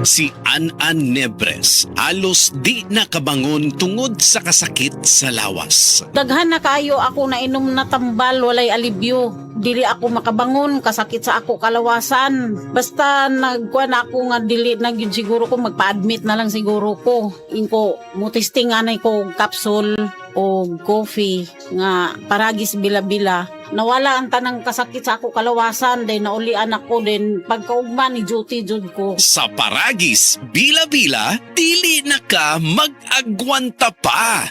Si An Nebres alos di nakabangon tungod sa kasakit sa lawas. Daghan na kayo ako na inom na tambal, walay alibyo. Dili ako makabangon, kasakit sa ako kalawasan. Basta nagkuha na ako nga dili na yun siguro ko, magpa-admit na lang siguro ko. Inko, mutisting nga na ko capsule o coffee nga paragis bila-bila. Nawala ang tanang kasakit sa ako kalawasan, then naulian ako, then pagkaugma ni duty jud ko. Sa paragis, bila-bila, dili na ka mag-agwanta pa.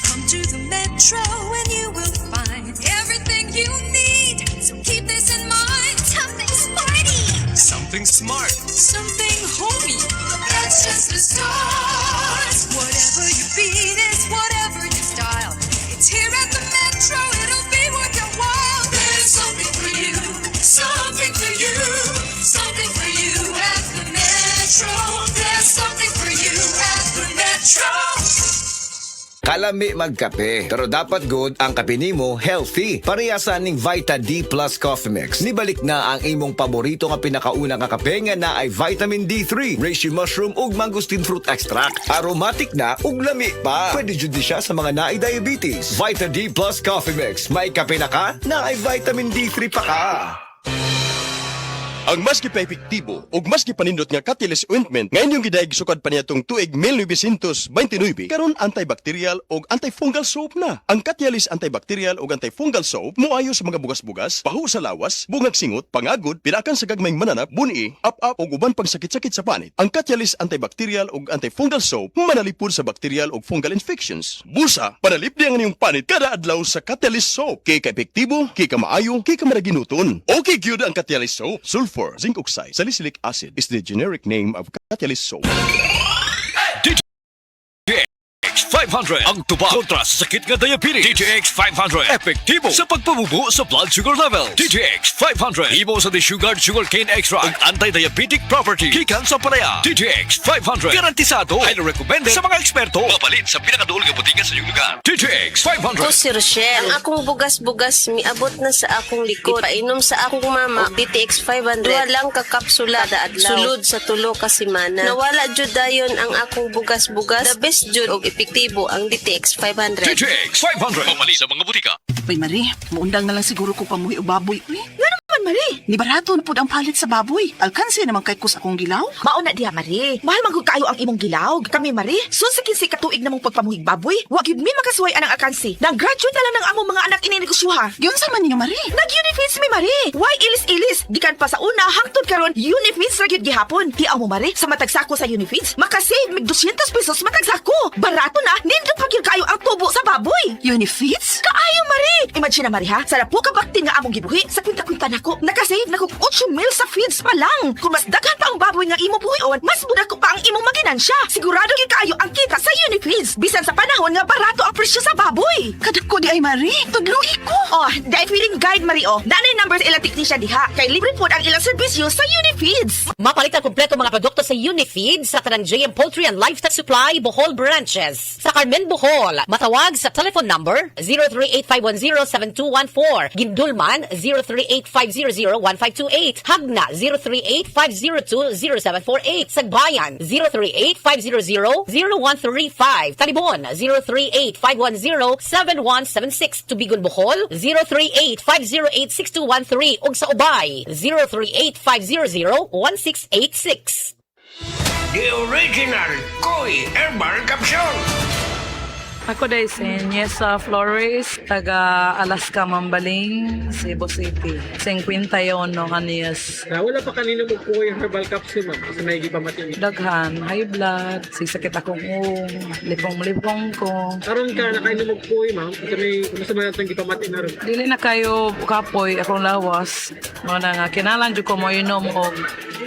Come to the Metro and you will find everything you need. So keep this in mind. Something sporty. Something smart. Something homey. That's just the start. Whatever your beat is, whatever your style. It's here at the Metro. It'll be worth your while. There's something for you. Something for you. Something for you at the Metro. There's something for you at the Metro. Kalami magkape, pero dapat good ang kape nimo healthy. Parehasan ning Vita D Plus Coffee Mix. Nibalik na ang imong paborito nga pinakauna nga kape nga na ay vitamin D3, reishi mushroom ug mangosteen fruit extract. Aromatic na ug lami pa. Pwede jud siya sa mga naay diabetes. Vita D Plus Coffee Mix. May kape na ka, na ay vitamin D3 pa ka. Ang mas epektibo ug mas gipanindot nga Catalyst Ointment ngayon yung gidayeg sukad pa niya tong tuig 1929 karon antibacterial ug antifungal soap na. Ang Catalyst antibacterial ug antifungal soap moayo sa mga bugas-bugas, pahu sa lawas, bungag singot, pangagod, pinakan sa gagmayng mananap, buni, up-up ug uban pang sakit-sakit sa panit. Ang Catalyst antibacterial ug antifungal soap manalipod sa bacterial ug fungal infections. Busa, panalip di ang inyong panit kada adlaw sa Catalyst soap. Kay ka-epektibo, kay ka maayo, kay ka maraginuton. Okay gyud ang Catalyst soap. Sulfur, zinc oxide, salicylic acid is the generic name of Catalyst soap. DTX 500 ang tuba kontra sa sakit nga diabetes. DTX 500 epektibo sa pagpabubo sa blood sugar level. DTX 500 ibo sa sugar sugarcane extract ug anti-diabetic property gikan sa palaya. DTX 500 garantisado, highly recommended sa mga eksperto. Mapalit sa pinakaduol nga butika sa iyong lugar. DTX 500. Ako si Rochelle. Ang akong bugas-bugas miabot na sa akong likod. Painom sa akong mama og DTX 500. Duha lang ka kapsula kada adlaw. Sulod sa tulo ka semana. Nawala jud dayon ang akong bugas-bugas. The best jud og epektibo ang DTX 500. DTX 500 mapalit sa mga butika. Uy, Marie, muundang na lang siguro ko pamuhi o baboy. Uy, nga naman, Marie. Ni barato na po ang palit sa baboy. Alkansi naman kay kus akong gilaw. Mauna diha, Marie. Mahal man gud kayo ang imong gilaw. Kami, Marie, sa kinsi katuig namong pagpamuhig baboy. Wa gyud mi makasuway anang alkansi. Nag-graduate na lang ng among mga anak ininegosyoha. Yun sa man ninyo, Marie. Nag-unifeeds mi, Marie. Why ilis-ilis? Gikan pa sa una, hangtod karon unifeeds ra gyud gihapon. Tiaw mo, Marie, sa matag sako sa unifeeds, makasave mig 200 pesos matag sako. Barato na, nindot pa gyud kayo ang tubo sa baboy. Unifeeds? Kaayo, Marie! Imagine na, Marie, ha? Sa po ka baktin nga among gibuhi, sa kwinta-kwinta nako, nakasave na kong 8 mil sa feeds pa lang. Kung mas daghan pa ang baboy nga imo buhion, mas muda ko pa ang imong maginansya. Sigurado gyud kayo ang kita sa Unifeeds. Bisan sa panahon nga barato ang presyo sa baboy. Kadako di ay, Marie. Tudluhi ko. Oh, dahil feeling guide, Marie, oh. Nanay numbers ilang teknisya diha. Kay libre po ang ilang serbisyo sa Unifeeds. Mapalit ang kompleto mga produkto sa Unifeeds sa tanang JM Poultry and Livestock Supply, Bohol Branches. Sa Carmen, Bohol, matawag sa telephone number 038-510-7214. Gindulman, 038-500-1528. Hagna, 038-502-0748. Sagbayan, 038-500-0135. Talibon, 038-510-7176. Tubigon, Bohol, 038-508-6213. Ug sa Ubay, 038-500-1686. The original Koi Herbal Capsule. Ako dahil si Niesa Flores, taga Alaska, Mambaling, Cebu City. 51 anyos. Wala pa kanina mo po yung herbal capsule, ma'am. Kasi may iba matingin. Daghan, high blood, sisakit akong lipong-lipong ko. Karon ka, nakainom mo po ma'am. Kasi may masama natin ipamatin na rin. Dili na kayo kapoy, akong lawas. Mga nga, kinalan dyan ko mo inom o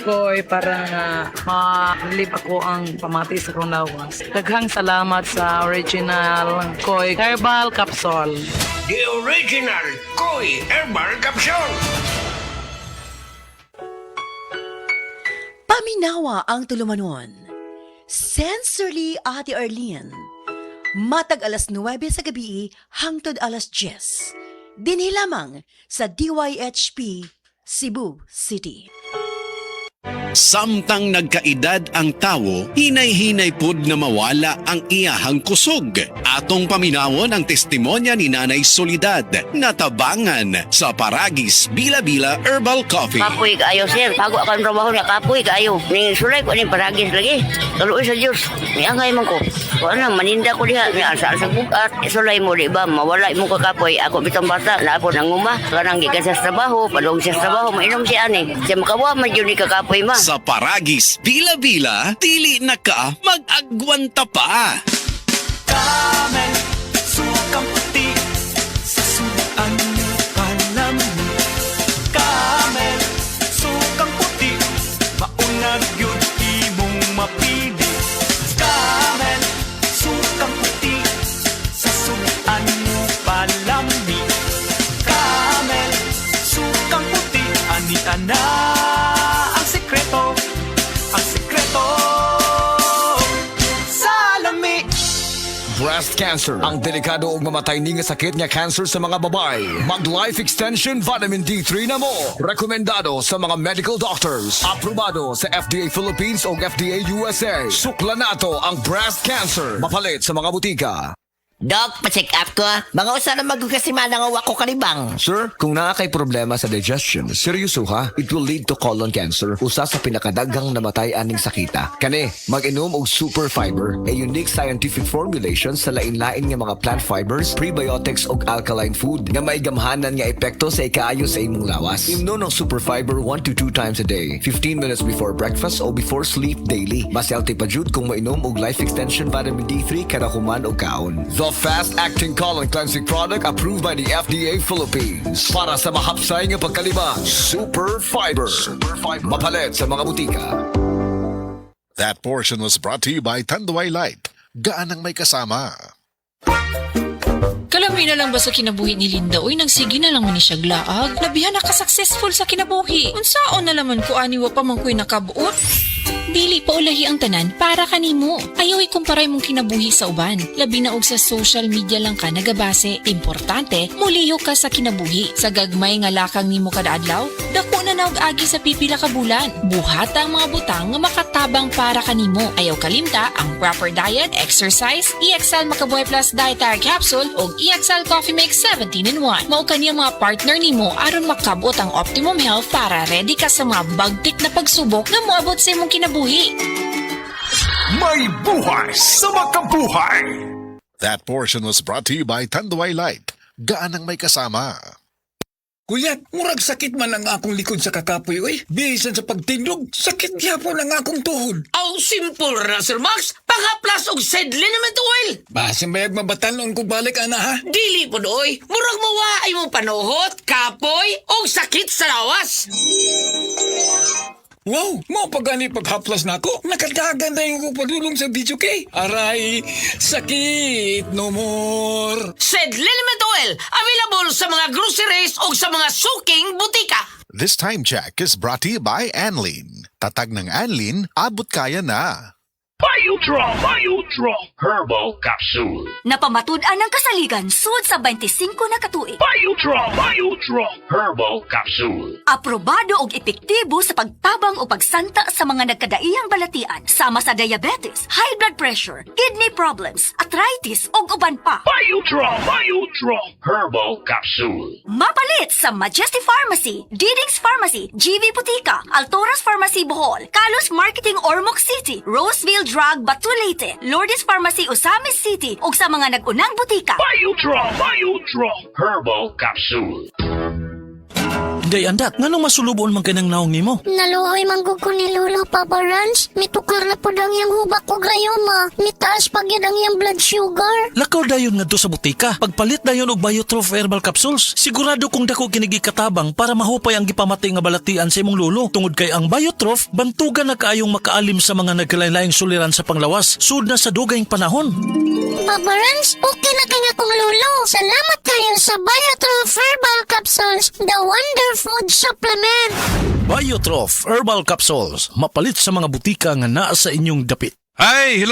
koy para nga ma-live ako ang pamati sa akong lawas. Daghang salamat sa original Koi Herbal Capsule. The original Koi Herbal Capsule. Paminawa ang tulumanon. Sensorily Ate Arlene. Matag alas 9 sa gabi hangtod alas 10. Dinhi lamang sa DYHP Cebu City. Samtang nagkaedad ang tawo, hinay-hinay pud nga mawala ang iyahang kusog. Atong paminawon ang testimonya ni Nanay Solidad na tabangan sa Paragis Bila-Bila Herbal Coffee. Kapoy kaayo, sir. Bago akong trabaho niya, kapoy kaayo. Ning sulay ko ning Paragis lagi. Kaluoy sa Diyos. Niangay man ko. Kung ano, maninda ko diha. Niasal sa bukat. Sulay mo, di ba? Mawala mo ka kapoy. Ako bitang bata. Naapon ang uma. Kanang gikan sa trabaho. Padong sa trabaho. Mainom si ani. Siya makawa man yun ni kakapoy ma. Sa Paragis Bila-Bila, dili na ka mag-agwanta pa. Camel, sukang puti, sa sudan mo palami. Camel, sukang puti, maunag yun imong mapili. Camel, sukang puti, sa sudan mo palami. Camel, sukang puti, ani-ana ang sekreto, sa lami. Breast cancer, ang delikado ug mamatay ni nga sakit nga cancer sa mga babae. Mag Life Extension Vitamin D3 na mo. Rekomendado sa mga medical doctors. Aprobado sa FDA Philippines o FDA USA. Sukla nato ang breast cancer. Mapalit sa mga butika. Doc, pa-check up ko. Mga usa na magkasimana nga wako kanibang. Sir, kung naa kay problema sa digestion, seryoso ha, it will lead to colon cancer, usa sa pinakadaghang namatay aning sakita. Kani, mag-inom og super fiber, a unique scientific formulation sa lain-lain nga mga plant fibers, prebiotics ug alkaline food nga may gamhanan nga epekto sa ikaayo sa imong lawas. Imnon ng super fiber 1 to 2 times a day, 15 minutes before breakfast o before sleep daily. Mas healthy pa jud kung mainom og Life Extension Vitamin D3 kada human o kaon. The fast-acting colon cleansing product approved by the FDA Philippines. Para sa mahapsay nga pagkalibang, Super Fiber. Mapalit sa mga butika. That portion was brought to you by Tanduay Light. Gaan ang may kasama. Kalami na lang ba sa kinabuhi ni Linda? Uy, nagsige na lang man ni siya glaag. Nabihan na ka-successful sa kinabuhi. Unsaon na laman ko aniwa pa man ko'y nakabuot. Dili pa ulahi ang tanan para kanimo. Ayaw ikumparay mong kinabuhi sa uban. Labi na og sa social media lang ka nagabase. Importante, muliho ka sa kinabuhi. Sa gagmay nga lakang nimo kada adlaw, dako na naog agi sa pipila ka bulan. Buhata ang mga butang nga makatabang para kanimo. Ayaw kalimta ang proper diet, exercise, EXL Makabuhay Plus Dietary Capsule ug EXL Coffee Mix 17-in-1. Mao kaniya mga partner nimo aron makabot ang optimum health para ready ka sa mga bagtik na pagsubok nga moabot sa imong kinabuhi. May buhay sa makabuhay! That portion was brought to you by Tanduay Light. Gaan ang may kasama. Kuya, murag sakit man ang akong likod sa kakapoy, oy. Bisan sa pagtindog, sakit gyapon ang akong tuhod. Aw, simple ra, Sir Max. Pangaplas og sedle naman to, oil. Base mayag mabatanon ko balik, ana ha? Dili po doy. Murag mawaay mong panuhot, kapoy, og sakit sa lawas. Wow, mo pagani paghaplas na ako. Nakadagan na yung padulong sa video kay. Aray, sakit no more. Sedle naman to, oil. Available sa mga groceries o sa mga suking butika. This time check is brought to you by Anlin. Tatag ng Anlin, abot kaya na. Biotrol Herbal Capsule. Napamatud-an ang kasaligan sud sa 25 na katuig. Biotrol Herbal Capsule. Aprobado og epektibo sa pagtabang o pagsanta sa mga nagkadaiyang balatian sama sa diabetes, high blood pressure, kidney problems, arthritis ug uban pa. Biotrol Herbal Capsule. Mapalit sa Majesty Pharmacy, Diding's Pharmacy, GV Butika, Altoras Pharmacy Bohol, Kalos Marketing Ormoc City, Roseville Drug Batulete, Lourdes Pharmacy Osamis City ug sa mga nag-unang butika. Biotrol Herbal Capsule. Day andak, nganong masulubon man kanang naong nimo? Naluoy manggug ko ni Lolo, Papa Rans. Mitukar na po daw yung hubak ko grayoma. Mitaas pag yun ang yung blood sugar. Lakaw dayon nga do sa butika. Pagpalit dayon og Biotrof Herbal Capsules. Sigurado kung dako kinigi katabang para mahupay ang gipamati nga balatian sa imong lolo. Tungod kay ang Biotrof, bantugan na kaayong makaalim sa mga nagkalain-laing suliran sa panglawas. Sud na sa dugayng panahon. Papa Rans, okay na kanya kong lolo. Salamat kayo sa Biotrof Herbal Capsules, the wonder food supplement. Biotrof Herbal Capsules. Mapalit sa mga butika nga naa sa inyong dapit. Hi, hello